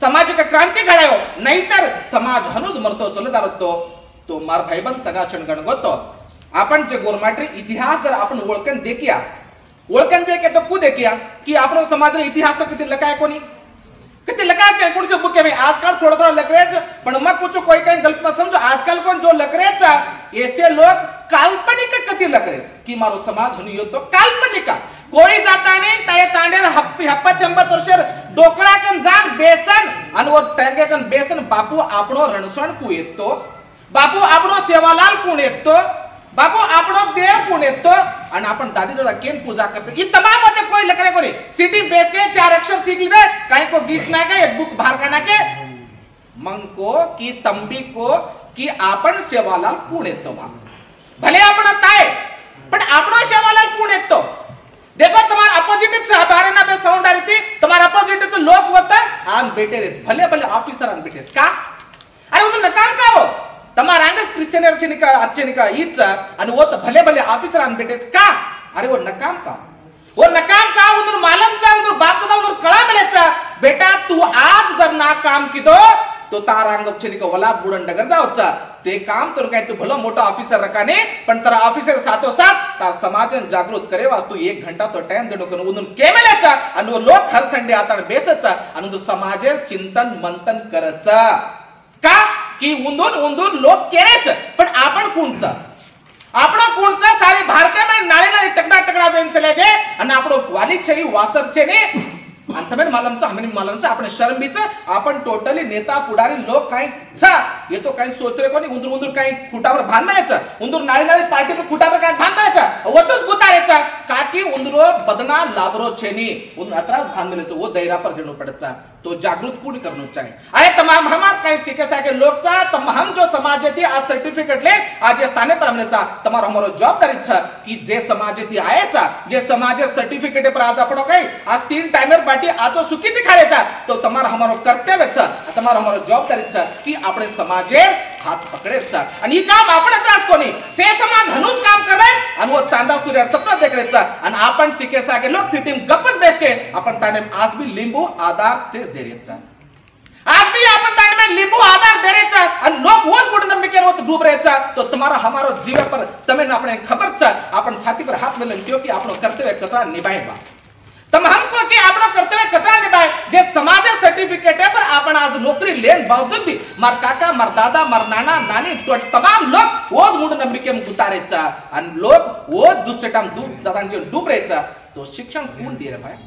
सामाजिक क्रांती घडायो नाहीतर समाज हनुज मरतो चलता रहतो तो मार भाईबंद सगळा चणगण गोतो आपण जे गोरमाटी इतिहास जर आपण ओळखन देखिया तो कु देखिया कि आपण समाज इतिहास तो किती लकाय कोणी किती लकाय काय कोण से बुक में आजकल थोड़ा लकरेच पण मग कुछ कोई काही गलत मत समझो आजकल कोण जो लकरेच ऐसे लोग काल्पनिक कति लकरेच कि मारो समाज हनु तो काल्पनिक कोई जाता नहीं ताये तांडेर हप्पत 80 वर्ष डोकरा कन जान बेसन आणि वर टँगे कन बेसन बापू आपणो रणसण कु येतो बापू आपणो सेवालाल कोण येतो बापू आपणो देव कोण येतो आणि आपण दादी दादा केन पूजा करते ये तमाम होते कोई लकरे कोनी सिटी बेच के 4 अक्षर सीख ली दे काहे को गीत ना के एक बुक बाहर करना के मंग को की तंबी को की आपण सेवालाल कोण येतो बा भले आपण ताय पण आपणो सेवालाल कोण येतो देखो तुम्हारा अपोजिट से बारे ना बे साउंड आ रही थी तुम्हारा अपोजिट से लोग होता आन बेटे रे भले भले ऑफिसर आन बेटे का अरे वो तो काम का हो तुम्हारा अंगस क्रिश्चियन अर्चनिका अच्छनिका ईच आणि वो तो भले भले ऑफिसर आन बेटे का अरे वो नकाम का उन्होंने मालूम चा उन्होंने बाप दादा उन्होंने कळा मिलेचा बेटा तू आज जर ना काम किदो तो तारा अंगपचनिका वलाद बुडन डगर जावचा ते काम तर काय तू भलो मोठा ऑफिसर रकाने पण तर ऑफिसर साथो साथ तार समाजन जागृत करे वास्तू 1 घंटा तो टाइम देणो कन उन्होंने केमेलेचा आणि वो लोक हर संडे आता बेसचा आणि तो समाजेर चिंतन मंथन करचा का की उंदून लोक केरेच पण आपण कोणचा सारे भारतीय में नाळे टकड़ा बेन चले गए आणि आपण वाली छई वासर छे ने अंतमेन मालमचा आपण शर्मीच आपण टोटली नेता पुढारी लोक काही छा ये तो काही सोचरे कोणी उंदूर काही खुटावर बांधायचा उंदूर नाळे पार्टी पर खुटावर काही बांधायचा वतोच गुतारेचा काकी उंदरो बदना लाबरो छेनी उन अतरास बांधलेच वो दैरा पर जणो पड़चा तो जागृत कूड करनो चाहिए अरे तमाम हमार काही सिके साके लोकचा तमाम जो समाजेती आज सर्टिफिकेट ले आज ये स्थाने पर हमनेचा तमारो हमरो जवाबदारी छ कि जे समाजेती आयेचा जे समाजेर सर्टिफिकेट पर आज आपण काही आज 3 टाइमर पार्टी आजो सुखी दिखारेचा तो तमारो हमरो कर्तव्य छ तमारो हमरो जवाबदारी छ कि आपण समाजेर हात पकडेचा आणि ही काम आपण त्रास कोणी से समाज हनुज काम करे आणि वो चांदा सूर्य सपना देखरेचा आणि आपण सिके साके लोक सिटीम गप्पच बेस के आपण ताने आज भी लिंबू आधार सेस देरेचा आज भी आपण ताने में लिंबू आधार देरेचा आणि लोक होच बुड नंबिके होत डूब रहेचा तो तुम्हारा हमारो जीव पर तमेन आपने खबर छ आपण छाती पर हाथ में लेंटियो कि आपण कर्तव्य कतरा निभाएबा तम हमको कि आपण कर्तव्य कतरा निभाए जे समाज सर्टिफिकेट है पर आपण आज नौकरी लेन बावजूद भी मार काका मार दादा मार नाना नानी तो तमाम लोग वो मुंड नंबिके में उतारेचा आणि लोग वो दुसटाम डूब रहेचा तो शिक्षण कोण दे रे भाई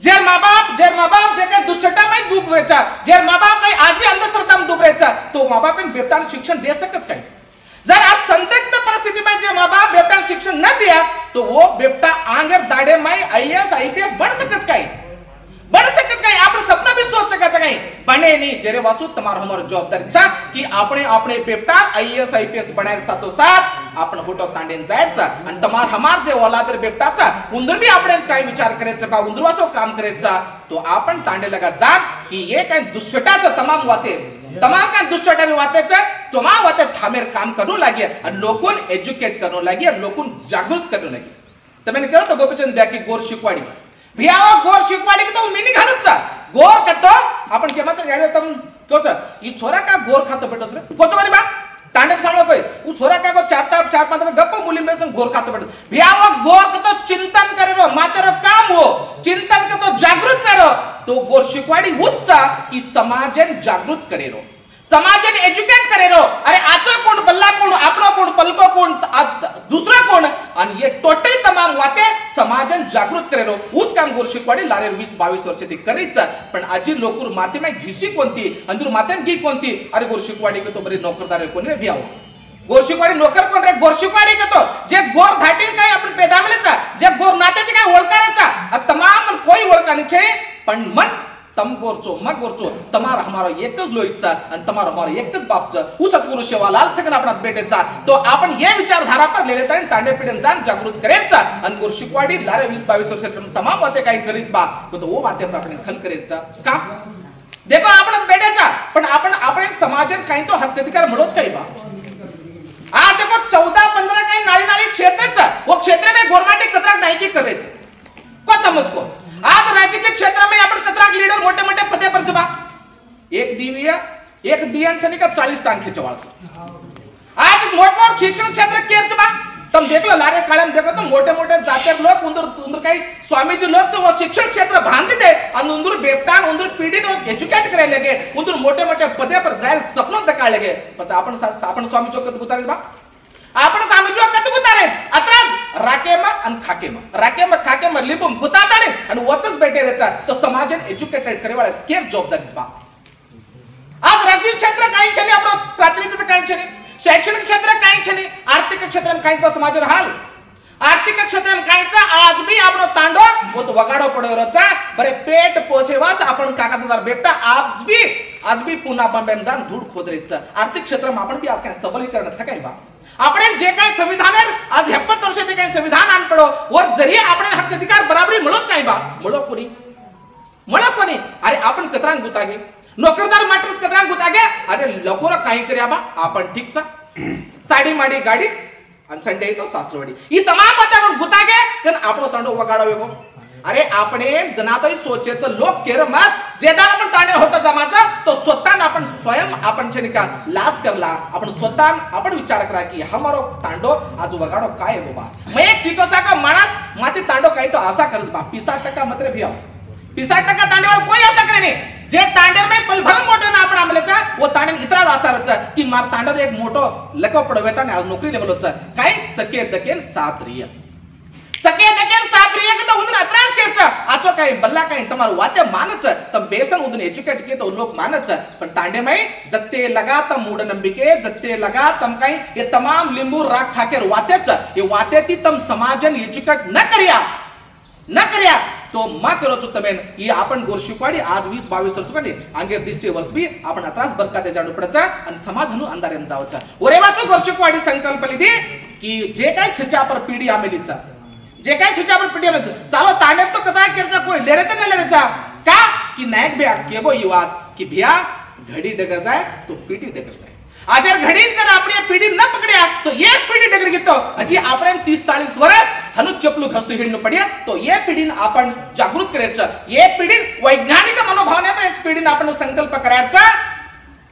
जेर माँ बाप जे के दुष्टता में डूब रहेचा जेर माँ बाप काही आज भी अंधश्रद्धा में डूब रहेचा तो माँ बाप इन बेटान शिक्षण दे सकत काही जर आज संदिग्ध परिस्थिति में जे माँ बाप बेटा शिक्षण न दिया तो वो बेटा आंगर दाड़े में आईएएस आईपीएस बन सकत काही आपण सपना भी सोच सकत काही बने नहीं जेरे वासु तमार हमर जवाबदारी छ कि आपने बेटा आईएएस आईपीएस बनाय सातो साथ आपण फोटो तांडेन जायचा आणि तमार हमार जे औलादर बेटाचा उंदर भी आपण काय विचार करायचा का उंदरवाचो काम करायचा तो आपण तांडे लगा जा कि ये काय दुष्टटाचं तमाम काय दुष्टटाने वातेचा तमाम वाते थामेर काम करू लागे आणि लोकून एज्युकेट करू लागे आणि लोकून जागृत करू लागे तमेने करतो गोपीचंद ब्याकी गोर शिकवाडी भियावा गोर शिकवाडी तो मिनी घालूचा गोर कतो आपण केमाच गाडी तम कोच ई छोरा का गोर खातो बेटत रे कोच करी बा तांडे सांगलो पे उ छोरा का को चार पांच गप्प मुली में संग गोर खातो बेटत भियावा गोर कतो चिंतन करेरो मातेरो काम हो चिंतन कतो जागृत करो तो गोर शिकवाडी उच्चा की समाजन जागृत करेरो समाजन एज्युकेट करेरो अरे आजो कोण बल्ला कोण आपलो कोण पलको कोण दुसरा कोण आणि ये टोटली तमाम वाते समाजन जागृत करेरो उस काम गोर शिकवाडी लारे 20-22 वर्ष ती करीचा पण आजी लोकूर माते में घिसी कोणती अंदूर माते में घी कोणती अरे गोर शिकवाडी के तो बरे नौकरदार कोणी रे भियाव गोर शिकवाडी नौकर कोण रे गोर शिकवाडी के तो जे गोर घाटील काय आपण पेदामलेचा जे गोर नाते ती काय ओळखारेचा तमाम कोई ओळखानी छे पण मन तम गोरचो मग गोरचो तमार हमारा एकच लोईचा आणि तमार हमारा एकच बापचा उ सद्गुरु सेवालाल सगन आपणात भेटेचा तो आपण ये विचारधारा पर ले लेता तांडे पिडन जान जागृत करेचा आणि गोर शिकवाडी लारे 20-22 वर्ष तमाम वाते काही करीच बा तो वो वाते पर आपण खल करेचा का देखो आपण भेटेचा पण आपण समाजन काही तो हक्क अधिकार म्हणोच काही बा आ देखो 14-15 काही नाळी क्षेत्रचा वो क्षेत्र में गवर्नमेंट कतरा नाही की करेच को समझ को आज राज्य के क्षेत्र में अपन कतरा लीडर मोटे-मोटे पदे पर छबा एक दिव्य एक दियन छनी का 40 टांग खिंचवाड़ आज मोट शिक्षण क्षेत्र केच बा तुम देख लो लारे कालम देखो तो मोटे मोटे जाते लोग उंदर उंदर काही स्वामी जी लोग तो वो शिक्षण क्षेत्र बांधते थे और उंदर बेपटान उंदर पीढ़ी ने एजुकेट करे लगे उंदर मोटे मोटे पदे पर जाए सपनों दका लगे बस आपण स्वामी चौक कत गुतारे बा आपण स्वामी चौक कत गुतारे अत्राज राकेमा अन खाकेमा लिंबूम गुताताडे आणि वतच बैठे रेचा तो समाजन एजुकेटेड करे वाला केर जवाबदारी बा आज राजकीय क्षेत्र काही छने आपण प्रातिनिधिक काही छने शैक्षणिक क्षेत्र काही छने आर्थिक क्षेत्र में काही समाज हाल आर्थिक क्षेत्र में काहीचा आज भी आपण तांडो वो तो वगाडो पडो रचा बरे पेट पोसेवास आपण काकादार बेटा आज भी पुन्हा बंबेम जान धूड खोदरेचा आर्थिक क्षेत्र में आपण भी आज काय सबलीकरण काही बा आपण जे काही संविधान आज 70 वर्ष ते काही संविधान आण पडो वर जरी आपण हक्क अधिकार बराबरी मिळोच काही बा मिळो कोणी अरे आपण कतरांग गुतागे नोकरदार माटर्स कतरांग गुतागे अरे लकोर काही कर्या बा आपण ठीकचा साडी माडी गाडी आणि संडे तो सासरवाडी ही तमाम बातें आपण गुतागे कन आपण तांडो वगाडो वेगो अरे आपणे जनातही सोचेच लोक केर मत जेदार आपण ताणे होता जमाचा तो स्वतः आपण स्वयं आपण छनिका लाज करला आपण स्वतः आपण विचार करा की हमारो तांडो आज वगाडो काय हो बा मैं एक सिकोसा का मानस माते तांडो काही तो आशा करस बा 50% मात्र भी आओ 50% तांडेवाळ कोई आशा करे नहीं जे तांडेर में पलभरम मोठो ना आपण आमलेचा वो तांडेन इतराज आसारचा की मार तांडर एक मोठो लको पडवेता ने आज नोकरी लेवलचा काही सके दकेन सात्रिय के तो उदन अत्रास केचा आचो काही बल्ला काही तमार वाते मानच तम बेसन उदन एजुकेट के तो लोग मानच पण तांडे में जत्ते लगा तम मूड नंबिके जत्ते लगा तम काही ये तमाम लिंबू राख खाके वातेच ये वाते ती तम समाजन एजुकेट न करिया तो मा करो चो तमेन ये आपण गोरशिकवाडी आज 20-22 वर्ष कने आंगे 20 वर्ष भी आपण अत्रास बरका ते जाणू पडचा आणि समाज हनु अंधारेम जावचा ओरेवाचो गोरशिकवाडी संकल्प लिदी की जे काही छचा पर पीडी आमेलीचा जे काही छचा पर पीडी आमेलीचा चालो तांडेम तो कथा केरचा कोई लेरेचा न लेरेचा का की नायक बे केबो युवात की भिया घडी डगर जाए तो पीडी डगर जाए आजर घडी जर आपली पीडी न पकड्या तो एक पीडी डगर घेतो अजी आपण 30-40 वर्ष हनु चपलू खस्तू हिडनु पड्या तो ये पिढीन आपण जागृत करायचं ये पिढीन वैज्ञानिक मनोभावने पर इस पिढीन आपण संकल्प करायचा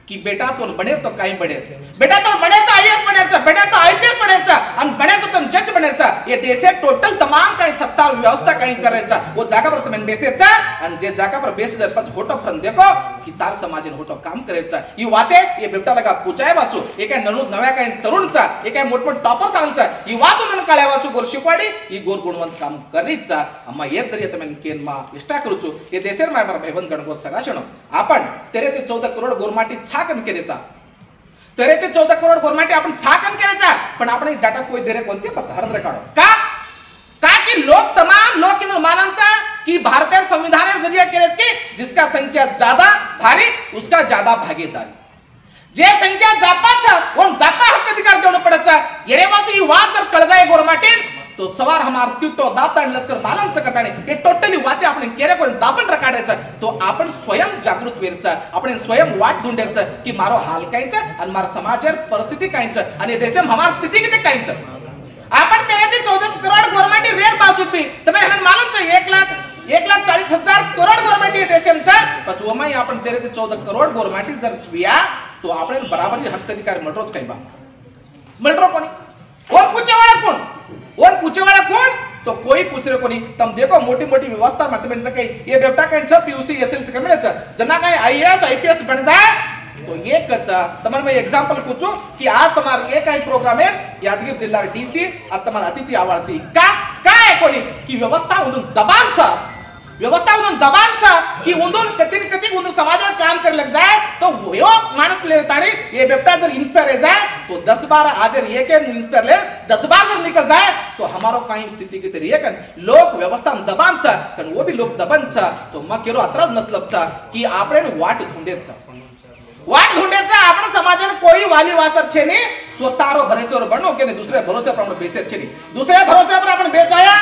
की बेटा तो बने तो काही बने बेटा तो बने तो आईएएस बनायचा बेटा तो आईपीएस बनायचा आणि बने तो तुम जज बनायचा ये देशे टोटल तमाम काही सत्ता व्यवस्था काही करायचा वो जागा पर तुम बेसेचा आणि जे जागा पर बेस दर पास होटो फन देखो की तार समाजन होटो काम करायचा ही वाते ये बेटा लगा पूछाय वाचू एक आहे नव्या काही तरुणचा एक आहे मोठमोठ टॉपर चालचा ही वात उदन काळ्या वाचू गोरशिकवाडी ही गोर गुणवंत काम करीचा अम्मा ये तरी तमेन केन मा इष्टा करूचू ये देशेर मायबर भाईबंद गणगो सगाशनो आपण 13 ते 14 करोड गोरमाटी छाकन केरेचा 13 ते 14 करोड गोरमाटी आपण छाकन केरेचा पण आपण डाटा कोई देरे कोणते हरदरे काढो का कि लोग तमाम लोग इन मालूमचा कि भारतीय संविधान के जरिए केरेच की जिसका संख्या ज्यादा भारी उसका ज्यादा भागीदारी जे संख्या जापाचा उन जापा हक्क अधिकार देणं पडचा येरेवासी वाद जर कळजाय गोरमाटी तो सवार हमार तिटो दाबतान लचकर बालम सकटाने हे टोटली वाते आपण केरे कोण दाबन रकाडायचा तो आपण स्वयं जागृत वेरचा आपण स्वयं वाट ढूंढेरचा की मारो हाल कायचा आणि मार समाजर परिस्थिती कायचा आणि देशम हमार स्थिती किती कायचा आपण 13 ते 14 करोड गवर्नमेंट रेट बाजूत भी तमे हम मालूम छ 1,40,000 करोड गवर्नमेंट ये देशमचा पचवमाई आपण 13 ते 14 करोड गवर्नमेंट जर छिया तो आपण बराबरी हक्क अधिकार मटरोच काही बा मटरो कोणी और पूछेवाला कौन तो कोई पूछ रहे कोनी तम देखो मोटी मोटी व्यवस्था मत बन सके ये बेटा कहीं छ पीयूसी एसएलसी कर मिले छ जना कहीं आईएएस आईपीएस बन जाए तो ये कच्चा तमन मैं एग्जांपल पूछूं कि आज तुम्हारा ये काही प्रोग्राम है यादगीर जिल्हा डीसी आज तुम्हारा अतिथि आवडती का काय कोनी की व्यवस्था उदून दबान छ की उदून कती उदून समाज काम कर लग जाए तो वो मानस ले तारी ये बेटा जर इंस्पायर हो जाए तो 10-12 हाजिर ये के इंस्पायर ले 10-12 जर निकल जाए तो हमारो काही स्थिति के तरीके कन लोक व्यवस्था दबान छ कन वो भी लोक दबन छ तो म केरो अत्राज मतलब छ की आपण वाट ढूंढेचा आपण समाजन कोई वाली वासर छे ने स्वतारो भरोसेवर बनो के ने दूसरे भरोसे पर आपण बेचते छे दूसरे भरोसे पर आपण बेचाया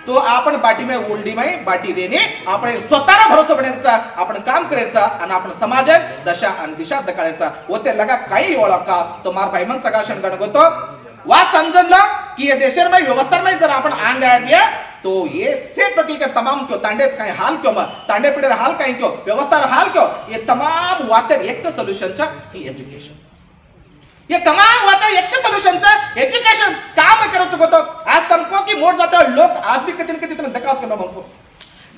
तो आपण बाटी में ओल्डी में बाटी रेने आपण स्वतःला भरोसा बनायचा आपण काम करायचा आणि आपण समाज दशा आणि दिशा दकाळायचा होते लगा काही ओळखा तो मार भाईमन सगाशन गणगतो वाद समजलो की या देशर में व्यवस्था में जर आपण आंग आहे तो ये से टोटल के तमाम क्यों तांडे का हाल क्यों तांडे पिडर हाल का क्यों व्यवस्था हाल क्यों ये तमाम वातर एक सोल्यूशन चा ही एजुकेशन ये तमाम वातर एक सोल्यूशन चा एजुकेशन काम करो चुको तो आज तुमको की मोड जाता लोग आज भी कधी तुम्ही दकाच करणार म्हणतो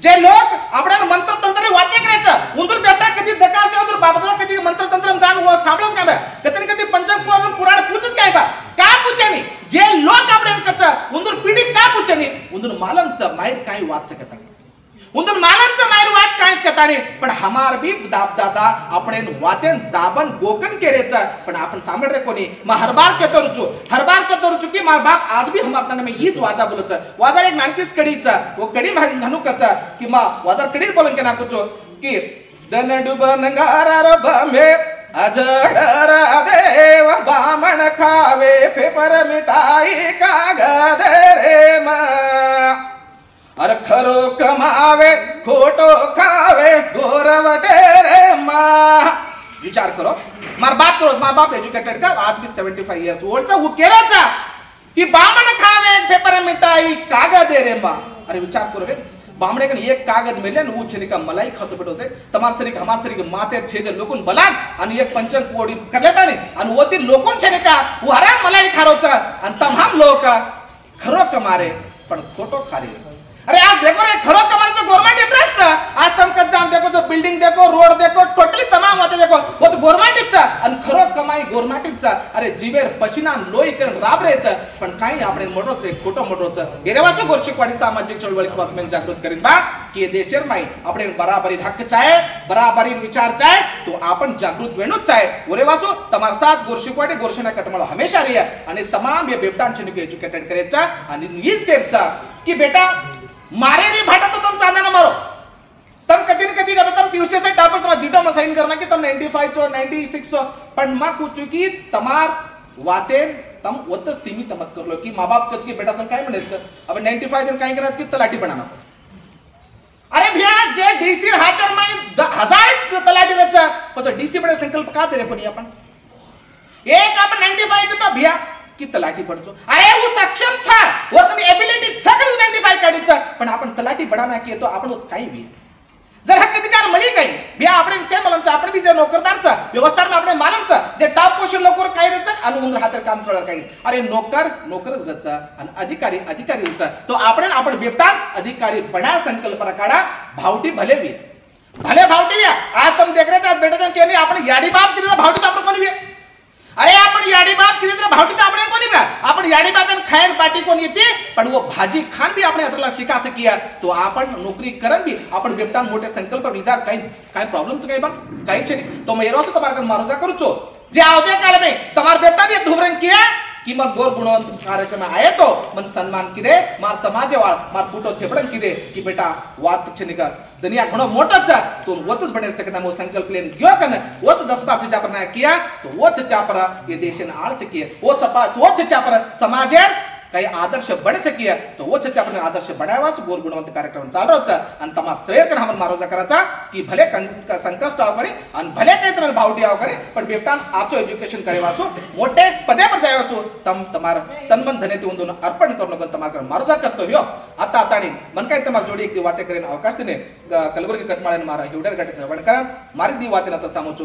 जे लोग आपण मंत्र तंत्र वाटे करायचं उंदर बेटा कधी दकाच देऊ तर बाबा कधी मंत्र तंत्र जाण साबळच काय बा कधी पंचपुराण पुराण पूछच काय बा का पूछनी जे लोग आपण कचा उंदर पिढी का पूछनी उंदर मालमचं माइंड काय वाच सकता उंदर मालमचं माइंड वाच कायच कतानी पण हमार भी दाब दादा आपण वातेन दाबन गोकन केरेचा पण आपण सामड रे कोणी म हर बार के तोरचू की मार बाप आज भी हमार तने में हीच वाजा बोलच वाजा एक नानकीस कडीचा वो कडी म्हणू कचा की मा वाजा कडी बोलन के नाकुचो की दनडुब नंगारार बमे अजडर देव बामण खावे पेपर मिठाई कागद रे मा अरे खरो कमावे खोटो खावे गोरवटे रे मा विचार करो मार बाप एजुकेटेड का आज भी 75 इयर्स ओल्ड चा वो केराचा कि बामण खावे पेपर मिठाई कागद रे मा अरे विचार करो रे बामणे कन एक कागद मेले न वो छने का मलाई खातो पेटोते तमार सरी हमार सरी के माते छेजे लोकन बलान आणि एक पंचन कोडी करलेता ने आणि वो ती लोकन छने का वो हरा मलाई खारोचा आणि तमाम लोक खरो कमारे पण खोटो खारे अरे आज देखो रे खरो कमारे तो गवर्नमेंट इतराच आज तुम कत जान देखो जो बिल्डिंग देखो रोड देखो टोटली तमाम होते देखो वो तो गवर्नमेंट इचा आणि खरो कमाई गवर्नमेंट इचा अरे जीवेर पशिना लोई करून राबरेच पण काही आपण मोठो से खोटो मोठोच गेरेवासो गोरशिकवाडी सामाजिक चळवळी बातम्यान जागृत करीत बा की देशर माई आपण बराबरी हक चाहे बराबरी विचार चाहे तो आपण जागृत वेणूच चाहे ओरेवासो तमार साथ गोरशिकवाडी गोरशना कटमळ हमेशा रही है आणि तमाम ये बेपटान छने एजुकेटेड करेचा आणि नीज केरचा की बेटा मारे नहीं भाटा तो तुम चांदा ना मारो तम कदी का तुम पीयूसी से टापर तुम जीटो में साइन करना कि तुम 95 चो 96 चो पण मा कुछ की तमार वाते तम वत सीमित मत कर लो कि माँ बाप कच की बेटा तुम काय म्हणायचं अब 95 दिन काय करायचं की तलाठी बनाना अरे भैया जे डीसी हातर में 1000 तलाठी रचा पछ डीसी बने संकल्प का दे रे पण आपण एक आपण 95 के तो भैया की तलाठी पडचो अरे वो सक्षम था वो तनी एबिलिटी सगळं 95 काढीचा पण आपण तलाठी बनाना की तो आपण काही भी जर हक्क अधिकार मळी काही बिया आपण सेम मलमचा आपण भी जे नोकरदारचा व्यवस्थार में आपण मालमचा जे टॉप पोझिशन लोकर काय रचा आणि उंदर हातर काम करणार काही अरे नोकरच रचा आणि अधिकारी रचा तो आपण बेपटान अधिकारी बना संकल्पना काढा भावटी भले भावटी आज तुम देख रहे आज बेटा के नहीं आपण याडी बाप किती भावटी आपण कोणी अरे आपण याडी बाप किती तर भावटी आपण कोणी बा आपण याडी बापन खायन पार्टी कोण येते पण वो भाजी खान भी आपण अतरला शिका सकिया तो आपण नौकरी करन भी आपण बेपटान मोठे संकल्प विचार काय प्रॉब्लम्स काय बा काय छे तो मैं रोज तुम्हारे कन मारोजा करूचो जे आवते काल में तुम्हार बेटा भी धुबरन किया कि मर गोर गुणवंत कार्यक्रम आए तो मन सम्मान किदे मार समाज वाळ मार फुटो थेपडन किदे कि बेटा वात छनिका दुनिया घणो मोठोच तो वतच बनेर चकता मो संकल्प लेन गयो कन ओस 10 बार से चापर ना किया तो वो चापर ये देशन आड़ सकिए वो चापर समाजेर काही आदर्श बन सकिए तो वो चर्चा अपने आदर्श बनावाच गोर गुणवंत कार्यक्रम चाल रोचा आणि तमा सैर कर हमन मारोजा कराचा की भले संकष्ट आव करे आणि भले काही तुम्हाला भावटी आव करे पण बेपटान आचो एज्युकेशन करे वाचो मोठे पदे पर जाय वाचो तम तमार तनमन धने ते उंदून अर्पण करनो गन तमार मारोजा करतो हो आता आताणी मन काय तमार जोडी एक दी वाते करेन अवकाश दिने कलबुर्गी कटमाळन मारा हिवडर घटने वणकर मारी दी वाते न तस्ता